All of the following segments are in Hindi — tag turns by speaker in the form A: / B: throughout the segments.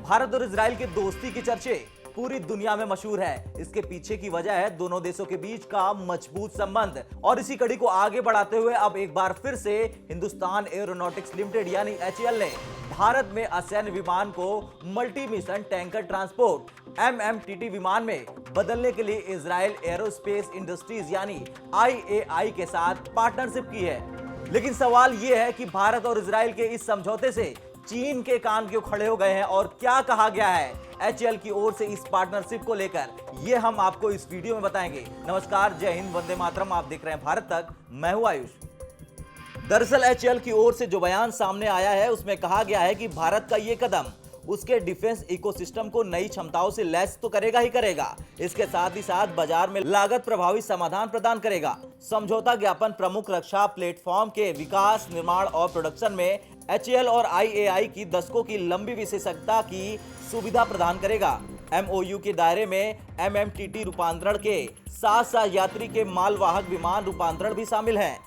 A: भारत और इजराइल के दोस्ती की चर्चे पूरी दुनिया में मशहूर है। इसके पीछे की वजह है दोनों देशों के बीच का मजबूत संबंध। और इसी कड़ी को आगे बढ़ाते हुए अब एक बार फिर से हिंदुस्तान एरोनॉटिक्स लिमिटेड यानी एचएएल ने भारत में असैन्य विमान को मल्टी मिशन टैंकर ट्रांसपोर्ट एमएमटीटी विमान में बदलने के लिए इजराइल एरोस्पेस इंडस्ट्रीज यानी आईएआई के साथ पार्टनरशिप की है। लेकिन सवाल यह है कि भारत और इजराइल के इस समझौते से चीन के कान क्यों खड़े हो गए हैं और क्या कहा गया है एचएएल की ओर से इस पार्टनरशिप को लेकर, ये हम आपको इस वीडियो में बताएंगे। नमस्कार, जय हिंद, वंदे मातरम। आप देख रहे हैं भारत तक, मैं हूं आयुष। दरअसल एचएएल की ओर से जो बयान सामने आया है उसमें कहा गया है कि भारत का ये कदम उसके डिफेंस इकोसिस्टम को नई क्षमताओं से लैस तो करेगा ही करेगा, इसके साथ ही साथ बाजार में लागत प्रभावी समाधान प्रदान करेगा। समझौता ज्ञापन प्रमुख रक्षा प्लेटफॉर्म के विकास, निर्माण और प्रोडक्शन में एचएएल और आईएआई की दशकों की लंबी विशेषज्ञता की सुविधा प्रदान करेगा। एमओयू के दायरे में एमएमटीटी रूपांतरण के साथ साथ यात्री के मालवाहक विमान रूपांतरण भी शामिल हैं।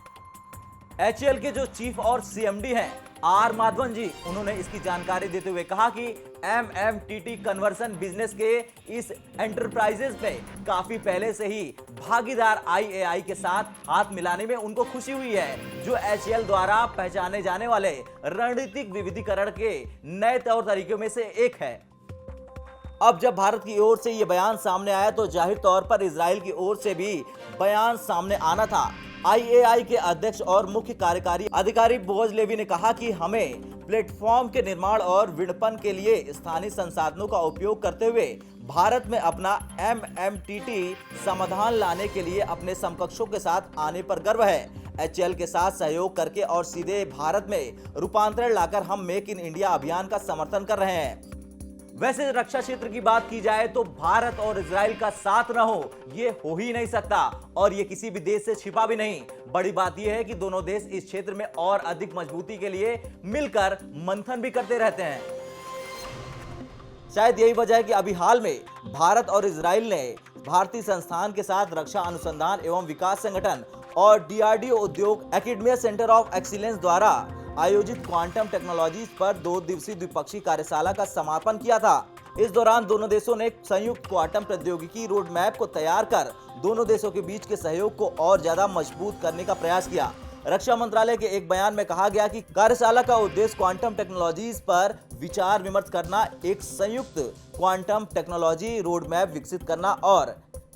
A: एचएएल के जो चीफ और सीएमडी हैं आर माधवन जी, उन्होंने इसकी जानकारी देते हुए कहा कि एमएमटीटी कन्वर्सन बिजनेस के इस एंटरप्राइजेस में काफी पहले से ही भागीदार आईएआई के साथ हाथ मिलाने में उनको खुशी हुई है, जो एचएएल द्वारा पहचाने जाने वाले रणनीतिक विविधीकरण के नए तौर तरीकों में से एक है। अब जब भारत की ओर से यह बयान सामने आया तो जाहिर तौर पर इजराइल की ओर से भी बयान सामने आना था। आईएआई के अध्यक्ष और मुख्य कार्यकारी अधिकारी बोज लेवी ने कहा कि हमें प्लेटफॉर्म के निर्माण और विपणन के लिए स्थानीय संसाधनों का उपयोग करते हुए भारत में अपना एमएमटीटी समाधान लाने के लिए अपने समकक्षों के साथ आने पर गर्व है। एचएएल के साथ सहयोग करके और सीधे भारत में रूपांतरण लाकर हम मेक इन इंडिया अभियान का समर्थन कर रहे हैं। वैसे रक्षा क्षेत्र की बात की जाए तो भारत और इजराइल का साथ न हो ये हो ही नहीं सकता, और ये किसी भी देश से छिपा भी नहीं। बड़ी बात यह है कि दोनों देश इस क्षेत्र में और अधिक मजबूती के लिए मिलकर मंथन भी करते रहते हैं। शायद यही वजह है कि अभी हाल में भारत और इजराइल ने भारतीय संस्थान के साथ रक्षा अनुसंधान एवं विकास संगठन और डीआरडीओ उद्योग एकेडमिया सेंटर ऑफ एक्सीलेंस द्वारा आयोजित क्वांटम टेक्नोलॉजीज पर 2 दिवसीय द्विपक्षीय कार्यशाला का समापन किया था। इस दौरान दोनों देशों ने संयुक्त क्वांटम प्रौद्योगिकी रोड मैप को तैयार कर दोनों देशों के बीच के सहयोग को और ज्यादा मजबूत करने का प्रयास किया। रक्षा मंत्रालय के एक बयान में कहा गया कि कार्यशाला का उद्देश्य क्वांटम टेक्नोलॉजीज पर विचार विमर्श करना, एक संयुक्त क्वांटम टेक्नोलॉजी रोड मैप विकसित करना और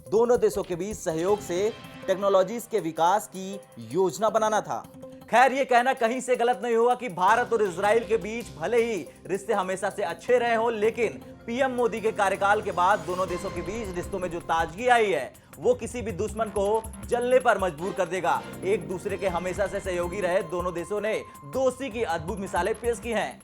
A: दोनों देशों के बीच सहयोग से टेक्नोलॉजीज के विकास की योजना बनाना था। खैर, ये कहना कहीं से गलत नहीं होगा कि भारत और इजराइल के बीच भले ही रिश्ते हमेशा से अच्छे रहे हों, लेकिन पीएम मोदी के कार्यकाल के बाद दोनों देशों के बीच रिश्तों में जो ताजगी आई है वो किसी भी दुश्मन को जलने पर मजबूर कर देगा। एक दूसरे के हमेशा से सहयोगी रहे दोनों देशों ने दोस्ती की अद्भुत मिसालें पेश की हैं।